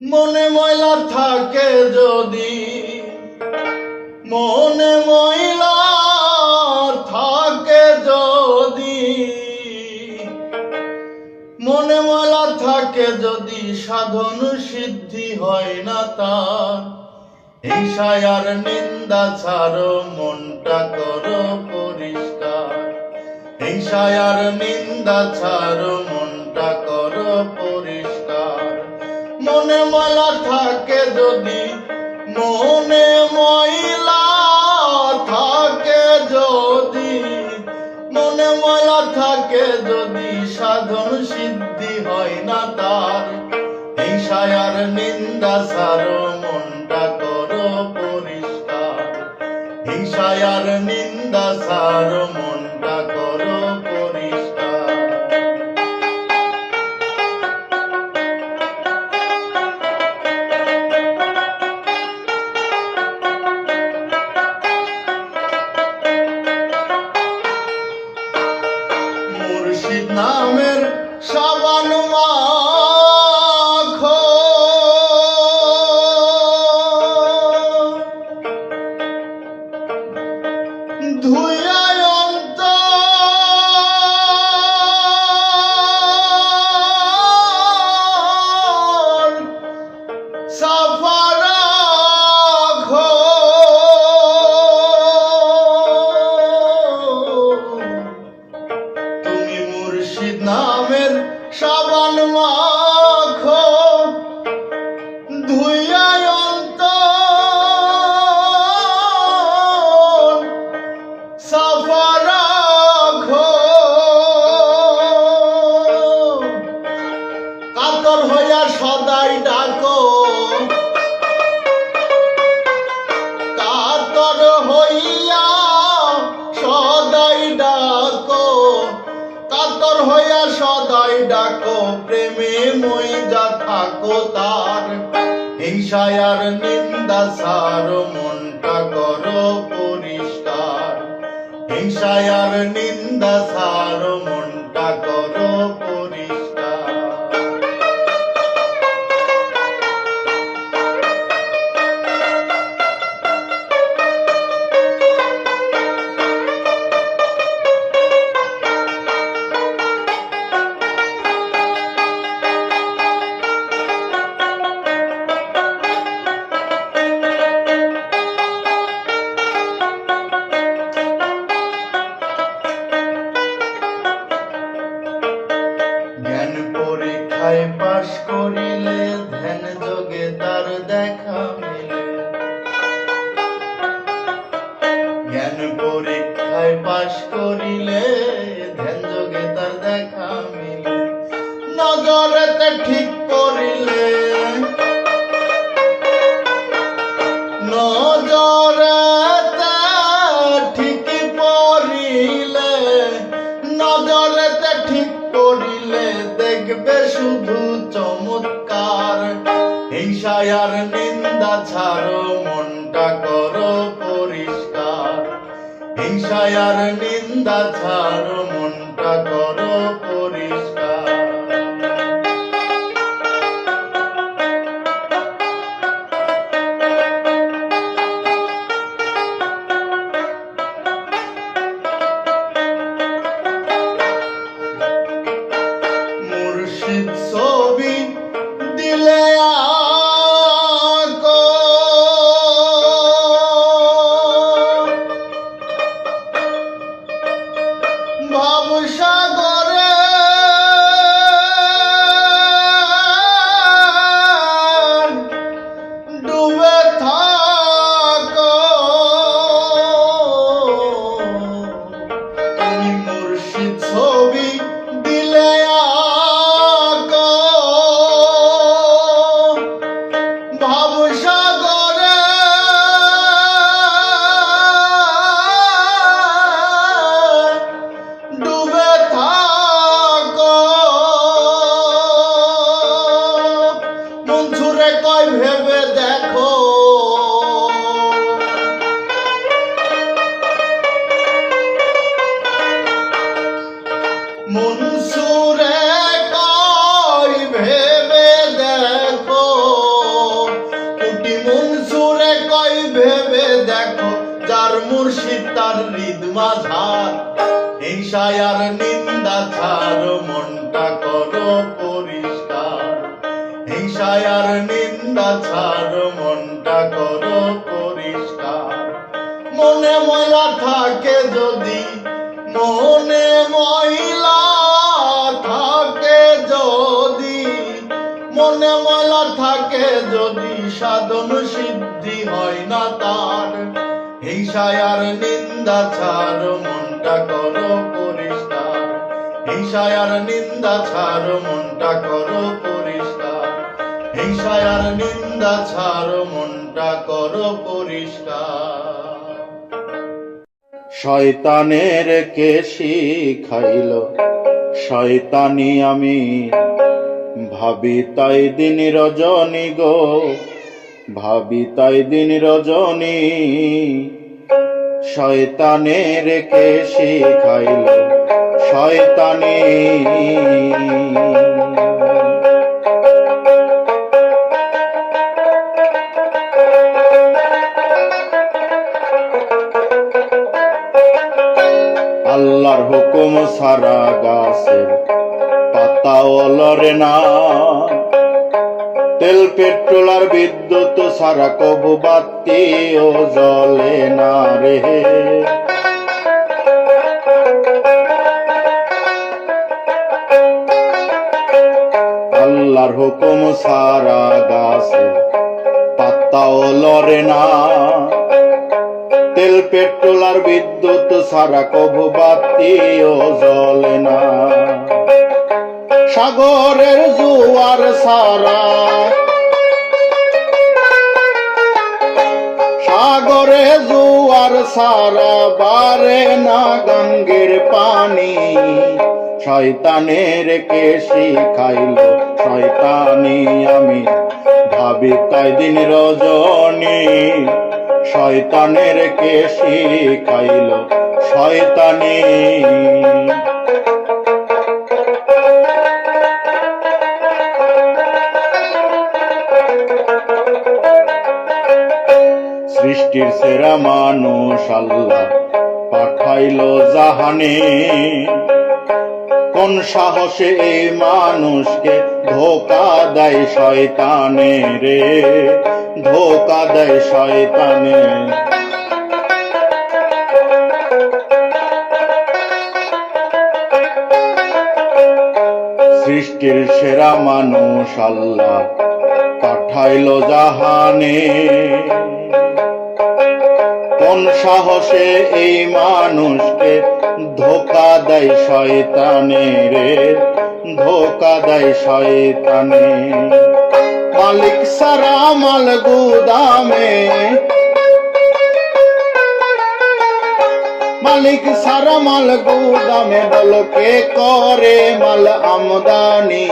মনে ময়লা থাকে যদি, মনে ময়লা থাকে যদি, মনে ময়লা থাকে যদি, সাধন সিদ্ধি হয় না তার। হিংসায়ার নিন্দা ছাড়ো, মনটা করো পরিষ্কার। হিংসায়ার নিন্দা ছাড়ো, মনটা করো পরিষ্কার। মনে ময়লা থাকে যদি, মনে ময়লা থাকে যদি, মনে ময়লা থাকে যদি, সাধন সিদ্ধি হয় না তার। হিংসায়ার নিন্দা ছাড়ো, মনটা করো পরিষ্কার। হিংসায়ার নিন্দা ছাড়ো, মনটা করো পরিষ্কার। মুর্শিদ নামের সাবান মাখো, ধুইয়া অন্তর সাফা রাখো। তুমি মুর্শিদ নামের সাবান মাখো, ধুইয়া অন্তর সাফা রাখো। কাতর হইয়া সদাই ডাকো, কাতর হইয়া সদাই ডাকো, কাতর হইয়া সদাই ডাকো, প্রেমে মইজা থাকো তার। হিংসায়ার নিন্দা ছাড়ো, মনটা করো পরিষ্কার। হিংসায়ার নিন্দা ছাড়ো, মনটা করো পরিষ্কার। জ্ঞান পরীক্ষায় পাশ করিলে, ধ্যান যোগে তার দেখা মিলে। জ্ঞান পরীক্ষায় পাশ করিলে, ধ্যান যোগে তার দেখা মিলে। নজরেতে ঠিক করিলে, নজরেতে ঠিক পড়িলে, নজরেতে ঠিক করিলে, দেখবে শুধু চমৎকার। হিংসায়ার নিন্দা ছাড়ো, মনটা করো পরিষ্কার। হিংসায়ার নিন্দা ছাড়ো, মনটা করো পরিষ্কার। মুর্শিদ ছবি দিলে আঁকো, ভাবসাগরে ডুবে থাকো। তুমি মুর্শিদ ছবি দিলে আঁকো, ভাবসাগরে ডুবে থাকো। মনসুরে কয় ভেবে দেখো, মনসুরে কয় ভেবে দেখো। মুর্শিদ তার হৃদ মাঝার, হিংসায় আর নিন্দা ছাড় মনটা করো পরিষ্কার, হিংসায় আর নিন্দা ছাড় মনটা করো পরিষ্কার। মনে ময়লা থাকে যদি, মনে ময়লা থাকে যদি, মনে ময়লা থাকে যদি, সাধন সিদ্ধি হয় না তার। হিংসায় আর নিন্দা ছাড় মনটা করো পরিষ্কার, হিংসায় আর নিন্দা ছাড় মনটা করো পরিষ্কার, হিংসায় আর নিন্দা ছাড় মনটা করো পরিষ্কার। শয়তানের কে শিখাইল শয়তানি আমি, ভাবি তাই দিন রজনী গো, ভাবি তাই দিন রজনী। শয়তানের কে শিখাইল শয়তানি। আল্লাহর হুকুম সারা গাছের পাতাও লড়ে না, তেল পেট্রোল আর বিদ্যুৎ সারা কবু বাতিও জ্বলে না রে। আল্লাহর হুকুম সারা গাছের পাতাও লড়ে না, তেল পেট্রোল আর বিদ্যুৎ সারা কবু বাতিও জ্বলে না। সাগরের জোয়ার সারা, সাগরে জোয়ার সারা বারে না গঙ্গের পানি। শয়তানের কে শিখাইল শয়তানি আমি, ভাবি তাই দিন রজনী। শয়তানের কে শিখাইল শয়তানি। সৃষ্টির সেরা মানুষ আল্লাহ পাঠাইল জাহানে, কোন সাহসে এই মানুষকে ধোকা দেয় শয়তানে রে, ধোকা দেয় শয়তানে। সৃষ্টির সেরা মানুষ আল্লাহ পাঠাইল জাহানে, কোন সাহসে এই মানুষকে ধোকা দেয় শয়তানে রে, ধোকা দেয় শয়তানে। মালিক সারা মাল গুদামে, মালিক সারা মাল গুদামে, বলো কে করে মাল আমদানি।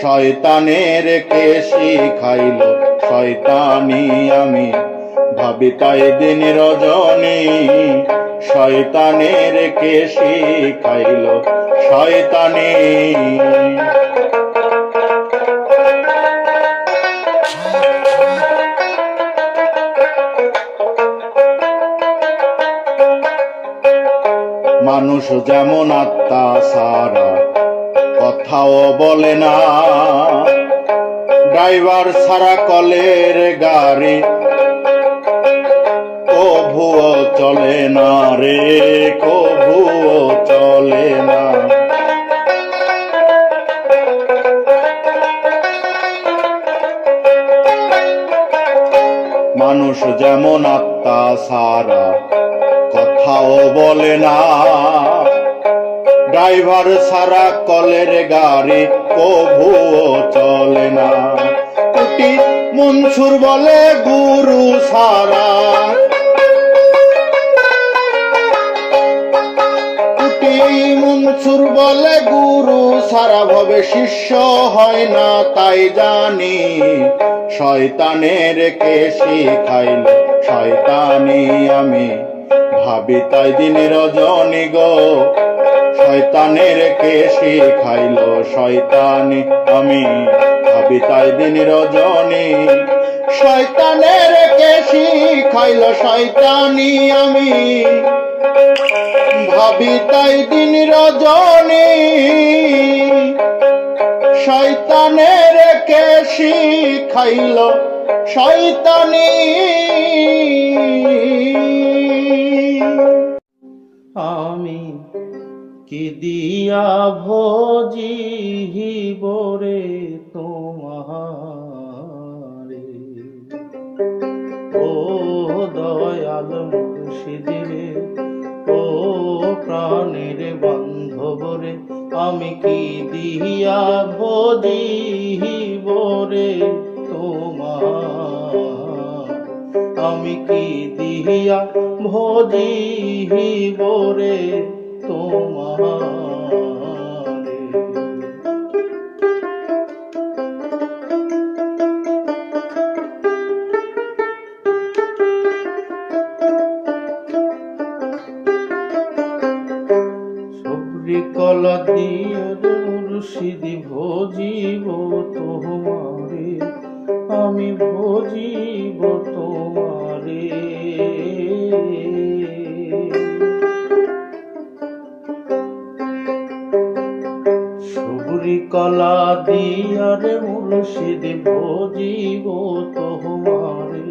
শয়তানের কে শিখাইল শয়তানি আমি, ভাবি তাই দিন রজনী। শয়তানের কে শিখাইল শয়তানি। মানুষ যেমন আত্মা সারা কথাও বলে না, ড্রাইভার সারা কলের গাড়ি কভুও চলে না রে, কভুও চলে না। মানুষ যেমন আত্মা সারা কথাও বলে না, ড্রাইভার সারা কলের গাড়ি কভুও চলে না। কুটি মনসুর বলে গুরু সারা, কুটি মনসুর বলে গুরু সারা ভবে শিষ্য হয় না তাই জানি। শয়তানের কে শিখাইল শয়তানি আমি, ভাবি তাই দিন রজনী গো। শয়তানের কে শিখাইল শয়তানি আমি, ভাবি তাই দিন রজনী। শয়তানের কে শিখাইল শিখাইল শয়তানি আমি ভাবি তাই দিন রজনী শয়তানের কে শিখাইল শয়তানি আমি কি দিয়া ভজিব রে তোমারে ও দয়াল মুর্শিদ রে ও প্রাণের বান্ধব রে আমি কি দিয়া ভজিব রে তোমার আমি কি দিয়া ভজিব রে তোমারে সবরি কলা দিয়ে মুর্শিদ ভজিব তোমারে আমি ভজিব তোমারে সবরি কলা দিয়ারে মুর্শিদ ভজিব তোমারে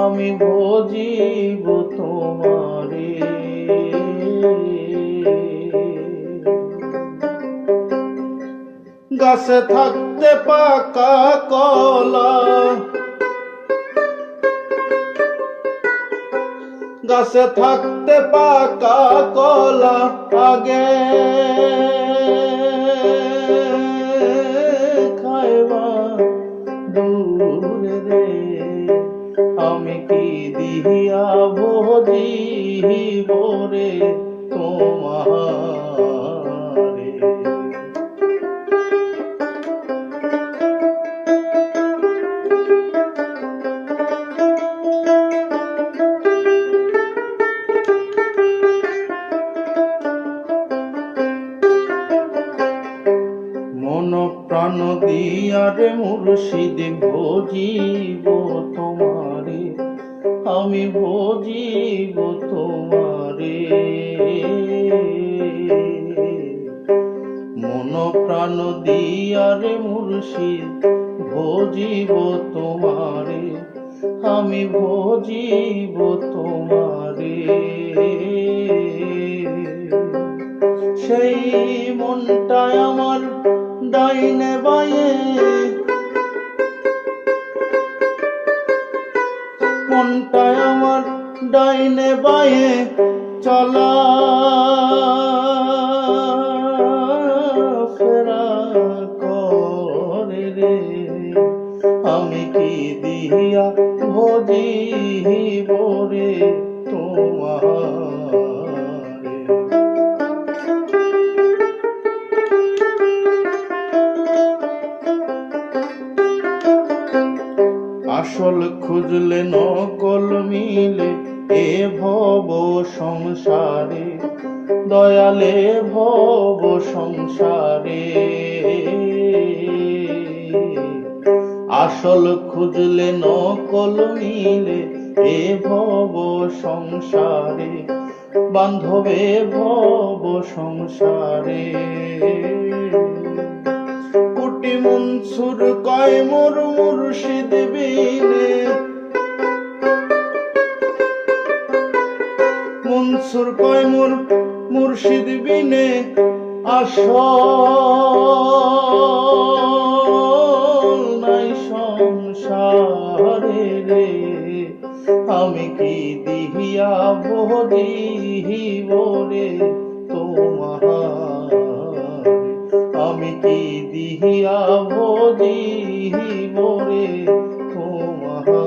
আমি ভজিব তোমারে গাছে থাকতে পাকা কলা গাছে থাকতে পাকা কলা আগে খাইবা দূরে রে আমি কি দিয়া ভজিব রে তোমারে মন প্রাণ দিয়ারে মুর্শিদ ভজিব তোমারে আমি ভজিব তোমারে মন প্রাণ দিয়ারে মুর্শিদ ভজিব তোমারে আমি ভজিব তোমারে সেই মনটায় আমার ডাইনে বায়ে মনটায় আমার ডাইনে বায়ে চলা ফেরা করে রে আমি কি দিয়া ভজিব রে তোমারে আসল খুঁজলে নকল মিলে এ ভব সংসারে দয়ালে ভব সংসারে আসল খুঁজলে নকল মিলে এ ভব সংসারে বান্ধবে ভব সংসারে কুটি মনসুর কয় মোর মুর্শিদ বিনে মনসুর কয় মোর মুর্শিদ বিনে আসল নাই সংসারে রে আমি কি দিয়া ভজিব রে তোমারে আমি কি দিয়া ভজিব রে তোমারে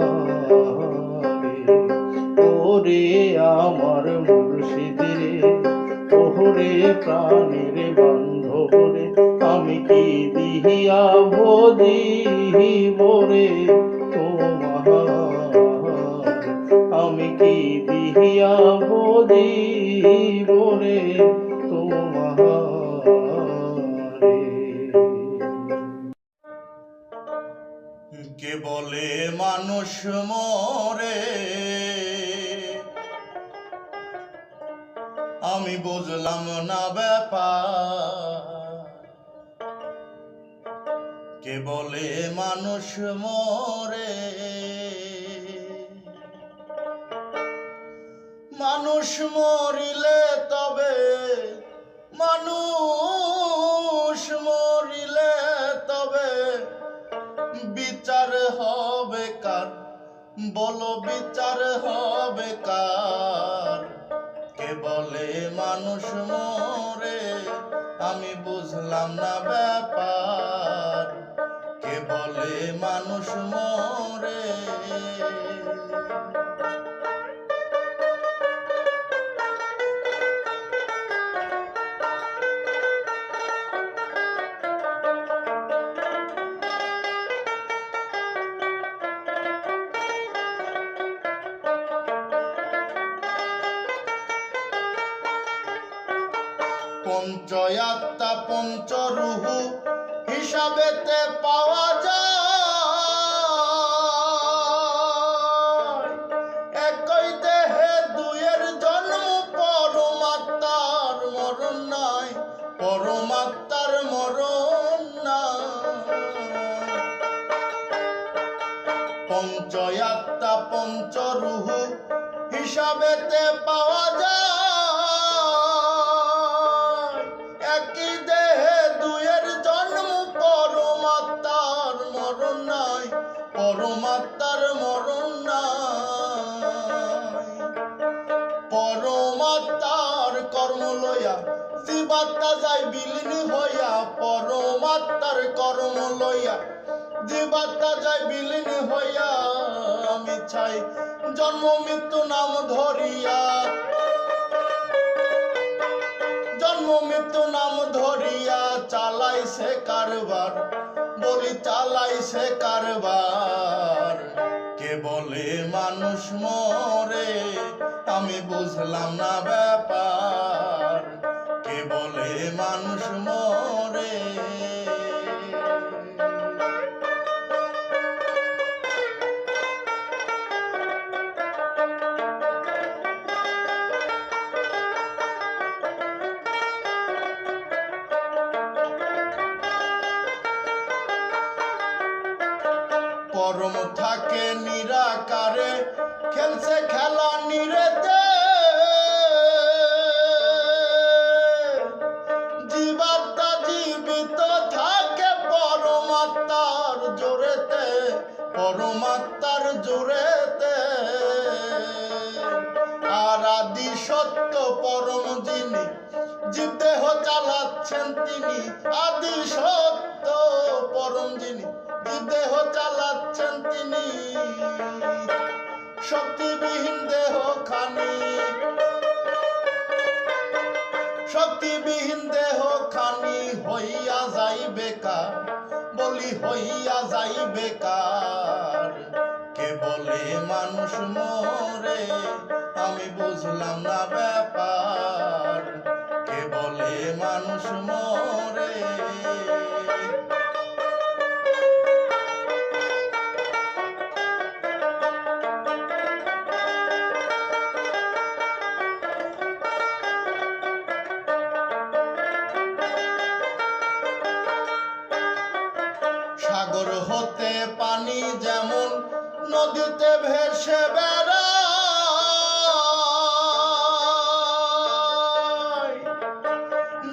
ওরে আমার মুর্শিদ রে ওরে প্রাণের বান্ধব রে আমি কি দিয়া ভজিব রে তোমারে আমি কি দিয়া ভজিব রে তোমারে কে বলে মানুষ মরে আমি বুঝলাম না ব্যাপার কে বলে মানুষ মরে মানুষ মরিলে তবে মানুষ মরিলে তবে বিচার হবে কার বলো বিচার হবে কার কে বলে মানুষ মরে আমি বুঝলাম না ব্যাপার কে বলে মানুষ মরে পঞ্চয়াত্মা পঞ্চরূহু হিসাবেতে পাওয়া যায় একই দেহে দুইয়ের জন্ম পরমাত্মার মরণ নাই পরমাত্মার মরণ নাই পঞ্চয়াত্মা পঞ্চরূহু হিসাবেতে পাওয়া যায় একই দেহে দুইয়ের জন্ম পরমাত্মার মরণ নাই পরমাত্মার মরণ নাই পরমাত্মার কর্ম লইয়া জীবাত্মা যায় বিলীন হইয়া পরমাত্মার কর্ম লইয়া জীবাত্মা যায় বিলীন হইয়া আমি চাই জন্ম মৃত্যু নাম ধরিয়া জন্ম মৃত্যু নাম ধরিয়া চালাইছে কারবার বলি চালাইছে কারবার কে বলে মানুষ মরে আমি বুঝলাম না ব্যাপার কে বলে মানুষ মরে পরম থাকে নিরাকারে খেলছে খেলা নিরেতে জীবাত্মা জীবিত থাকে পরমাত্মার জোরেতে পরমাত্মার জোরেতে আর আদি সত্য পরম যিনি জীব দেহ চালাচ্ছেন তিনি আদি সত্য পরম যিনি জীব দেহ চালাচ্ছেন তিনি শক্তিবিহীন দেহ খানি শক্তিবিহীন দেহ খানি হইয়া যাই বেকার বলি হইয়া যাই বেকার কে বলে মানুষ মরে আমি বুঝলাম না ব্যাপার কে বলে মানুষ মরে সাগর হতে পানি যেমন নদীতে ভেসে বেড়ায়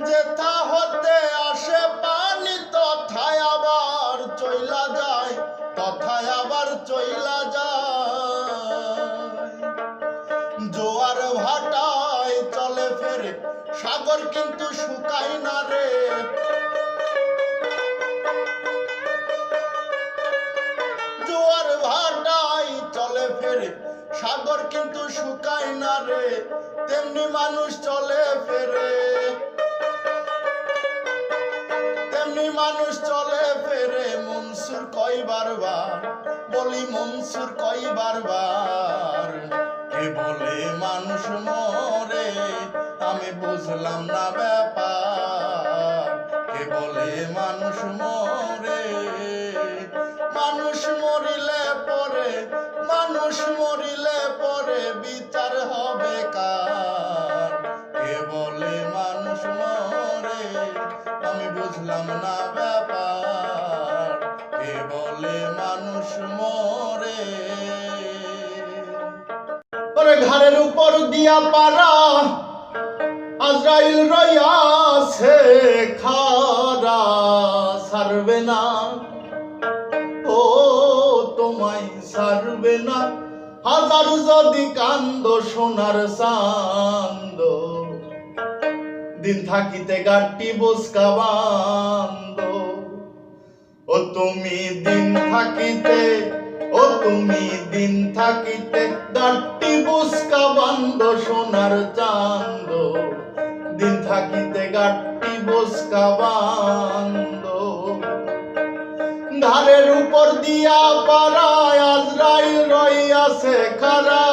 যেথা হতে আসে পানি তথায় আবার চইলা যায় তথায় আবার চইলা যায় জোয়ার ভাটায় চলে ফেরে সাগর কিন্তু শুকায় না রে জোয়ার ভাটায় চলে ফেরে সাগর কিন্তু শুকায় না রে তেমনি মানুষ চলে ফেরে তেমনি মানুষ চলে ফেরে মনসুর কয় বারবার বলি মনসুর কয় বারবার কে বলে মানুষ মরে আমি বুঝলাম না ব্যাপার কে বলে মানুষ মরে মানুষ মরিলে মানুষ মরে। ওরে ঘাড়ের উপর দিয়া পারা আজরাইল রইয়াছে খাড়া, ছাড়বে না ও তোমায় ছাড়বে না। হাজার যদি কান্দ সোনার চান্দ, দিন থাকিতে গাটি বোসকা বান্দ। ও তুমি দিন থাকিতে, ও তুমি দিন থাকিতে গাটি বোসকা বান্দ সোনার চান্দ, দিন থাকিতে গাটি বোসকা বান্দ। ধারের উপর দিয়া পারায় আজরাইল রইয়াছে খাড়া,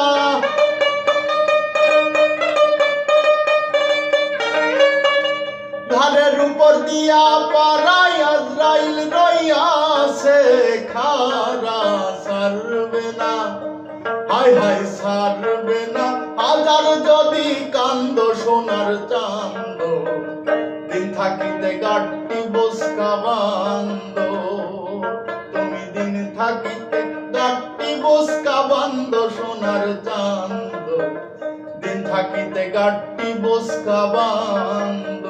ধারের উপর দিয়া পারায় আজরাইল রইয়াছে খাড়া, ছাড়বে না হায় হায় ছাড়বে না। হাজার যদি কান্দ সোনার চান্দ, দিন থাকিতে গাটি বোসকা বান্দ। তুমি দিন থাকিতে গাটি বোসকা বান্দ সোনার চান্দ, দিন থাকিতে গাটি বোসকা বান্দ।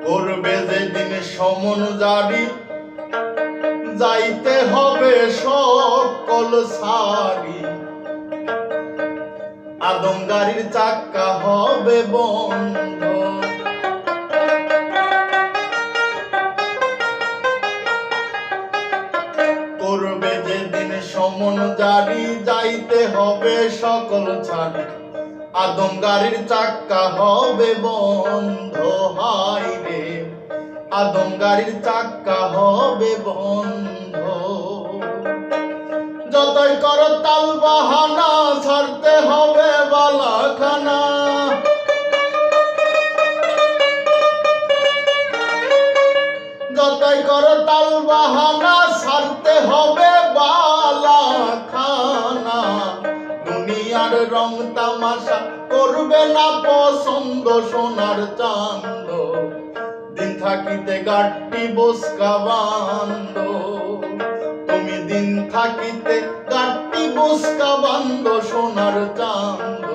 করবে যেদিন সমন জারি, যাইতে হবে সকল সারি, আদম গাড়ির চাক্কা হবে বন্ধ। করবে যেদিন সমন জারি, যাইতে হবে সকল ছাড়ি, আদম গাড়ির চাক্কা হবে বন্ধ। হায় রে আদম গাড়ির চাক্কা হবে বন্ধ। যতই কর তাল বাহানা, ছাড়তে হবে বালাখানা। যতই কর তাল বাহানা, ছাড়তে হবে বালাখানা। দুনিয়ার রং তামাশা করবে না পছন্দ সোনার চান্দ, দিন থাকিতে গাটি বোসকা বান্দ। তুমি দিন থাকিতে গাটি বোসকা বান্দ সোনার চান্দ,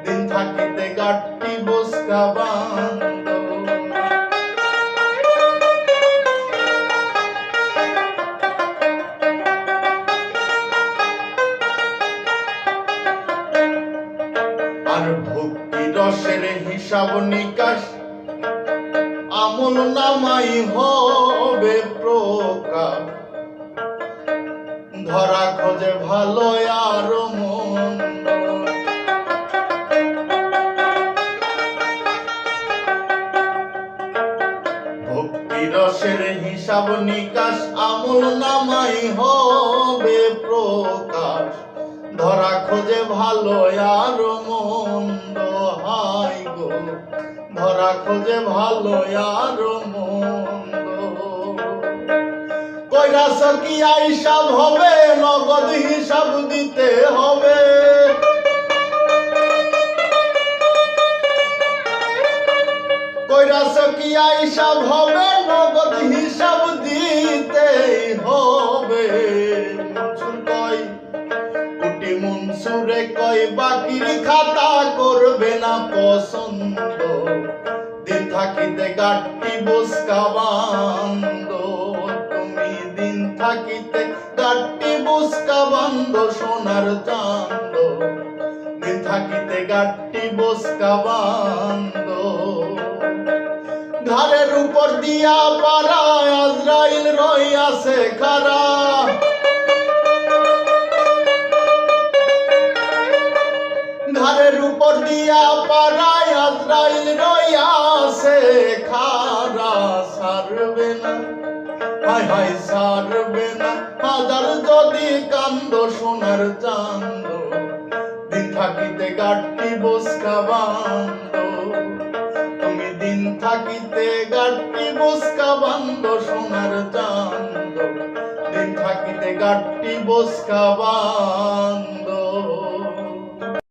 দিন থাকিতে গাটি বোসকা বান্দ। আর ভক্তি রসের হিসাব নিকাশ আমল নামাই হবে প্রকাশ, ধরা খোঁজে ভালো আর মন্দ। ভক্তি রসের হিসাব নিকাশ আমল নামাই হবে প্রকাশ, ধরা খোঁজে ভালো আর মন্দ। হাই গো ধরা খোঁজে ভালো আর মন্দ। কইরাছ কি হিসাব হবে, নগদ হিসাব দিতে হবে। কইরাছ কি হিসাব হবে, নগদ হিসাব দিতে হবে। মনসুর কয় কুটি মনসুরে কয় বাকির খাতা করবে না পছন্দ, দিন থাকিতে গাটি বোসকা বান্দ। তুমি দিন থাকিতে গাটি বোসকা বান্দ সোনার চান্দ, দিন থাকিতে গাটি বোসকা বান্দ। ঘাড়ের উপর দিয়া পারা আজরাইল রইয়াছে খাড়া, ঘাড়ের উপর দিয়া পারায় আজরাইল রইয়াছে খাড়া। ছাড়বে না হায় হায় ছাড়বে না। হাজার যদি কান্দ সোনার চান্দ, দিন থাকিতে গাটি বোসকা বান্দ। তুমি দিন থাকিতে গাটি বোসকা বান্দ সোনার চান্দ, দিন থাকিতে গাটি বোসকা বান্দ। গো